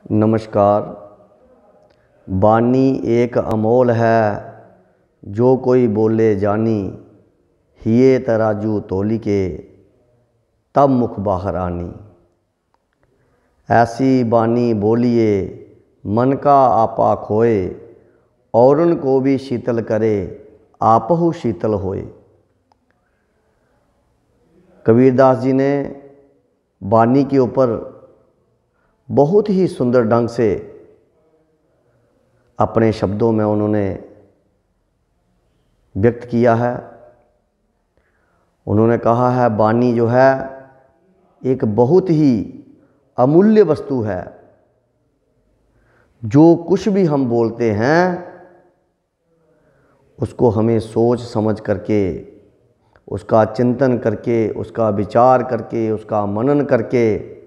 नमस्कार। बानी एक अमोल है, जो कोई बोले जानी, हिये तराजू तोली के, तब मुख बाहर आनी। ऐसी बानी बोलिए, मन का आपा खोए, औरन को भी शीतल करे, आपहु शीतल होए। कबीरदास जी ने बानी के ऊपर बहुत ही सुंदर ढंग से अपने शब्दों में उन्होंने व्यक्त किया है। उन्होंने कहा है बानी जो है एक बहुत ही अमूल्य वस्तु है। जो कुछ भी हम बोलते हैं उसको हमें सोच समझ करके, उसका चिंतन करके, उसका विचार करके, उसका मनन करके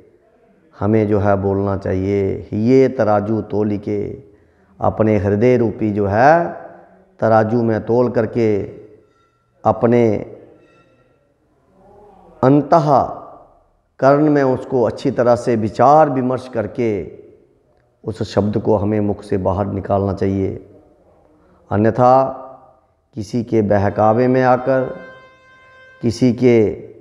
हमें जो है बोलना चाहिए। ये तराजू तोली के, अपने हृदय रूपी जो है तराजू में तोल करके अपने अंतः कर्ण में उसको अच्छी तरह से विचार विमर्श करके उस शब्द को हमें मुख से बाहर निकालना चाहिए। अन्यथा किसी के बहकावे में आकर, किसी के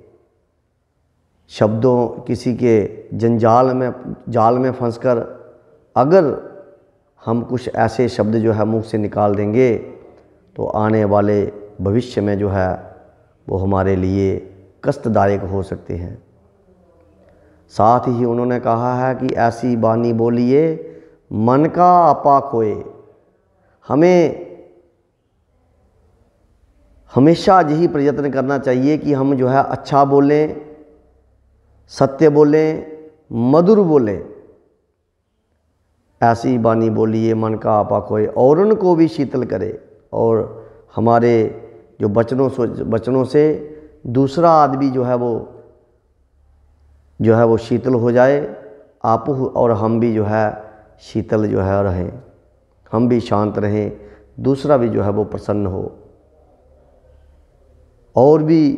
शब्दों, किसी के जाल में फंसकर अगर हम कुछ ऐसे शब्द जो है मुंह से निकाल देंगे तो आने वाले भविष्य में जो है वो हमारे लिए कष्टदायक हो सकते हैं। साथ ही उन्होंने कहा है कि ऐसी बानी बोलिए, मन का आपा खोए। हमें हमेशा यही प्रयत्न करना चाहिए कि हम जो है अच्छा बोलें, सत्य बोलें, मधुर बोलें। ऐसी बानी बोलिए, मन का आपा खोए, औरन को भी शीतल करे। और हमारे जो बचनों से दूसरा आदमी जो है वो शीतल हो जाए, आप और हम भी जो है शीतल जो है रहें, हम भी शांत रहें, दूसरा भी जो है वो प्रसन्न हो। और भी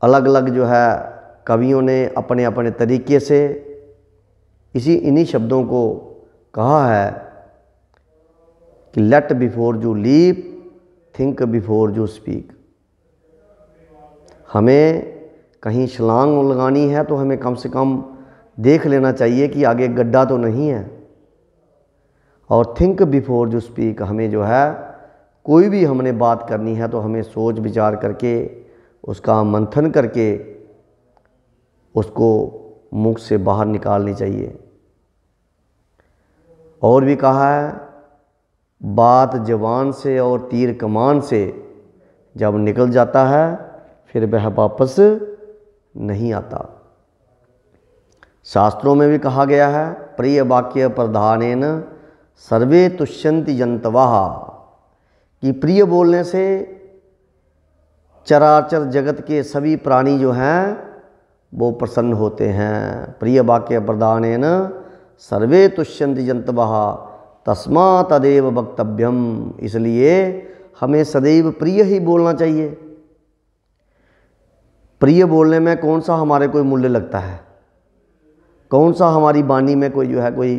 अलग अलग जो है कवियों ने अपने अपने तरीके से इन्हीं शब्दों को कहा है कि let before you leap, think before you speak. हमें कहीं छलांग लगानी है तो हमें कम से कम देख लेना चाहिए कि आगे गड्ढा तो नहीं है। और थिंक बिफोर यू स्पीक, हमें जो है कोई भी हमने बात करनी है तो हमें सोच विचार करके, उसका मंथन करके उसको मुख से बाहर निकालनी चाहिए। और भी कहा है, बात जवान से और तीर कमान से जब निकल जाता है फिर वह वापस नहीं आता। शास्त्रों में भी कहा गया है, प्रिय वाक्य प्रधानेन सर्वे तुष्यन्ति जंतवः, कि प्रिय बोलने से चराचर जगत के सभी प्राणी जो हैं वो प्रसन्न होते हैं। प्रिय वाक्य प्रदानेन सर्वे तुष्यन्ति जंतवः तस्मा तदेव वक्तव्यम। इसलिए हमें सदैव प्रिय ही बोलना चाहिए। प्रिय बोलने में कौन सा हमारे कोई मूल्य लगता है, कौन सा हमारी वाणी में कोई जो है कोई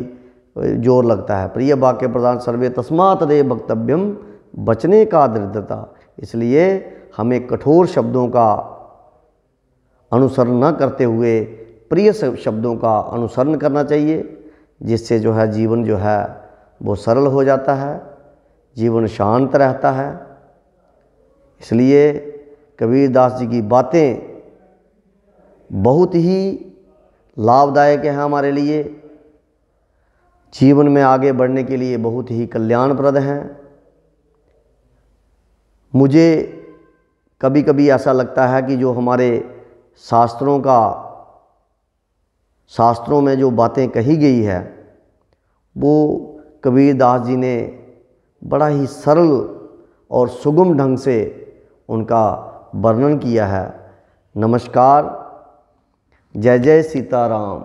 जोर लगता है। प्रिय वाक्य प्रदान सर्वे तस्मा तदेव वक्तव्यम, बचने का दृढ़ता। इसलिए हमें कठोर शब्दों का अनुसरण न करते हुए प्रिय शब्दों का अनुसरण करना चाहिए, जिससे जो है जीवन जो है वो सरल हो जाता है, जीवन शांत रहता है। इसलिए कबीरदास जी की बातें बहुत ही लाभदायक हैं हमारे लिए, जीवन में आगे बढ़ने के लिए बहुत ही कल्याणप्रद हैं। मुझे कभी कभी ऐसा लगता है कि जो हमारे शास्त्रों में जो बातें कही गई है वो कबीरदास जी ने बड़ा ही सरल और सुगम ढंग से उनका वर्णन किया है। नमस्कार। जय जय सीताराम।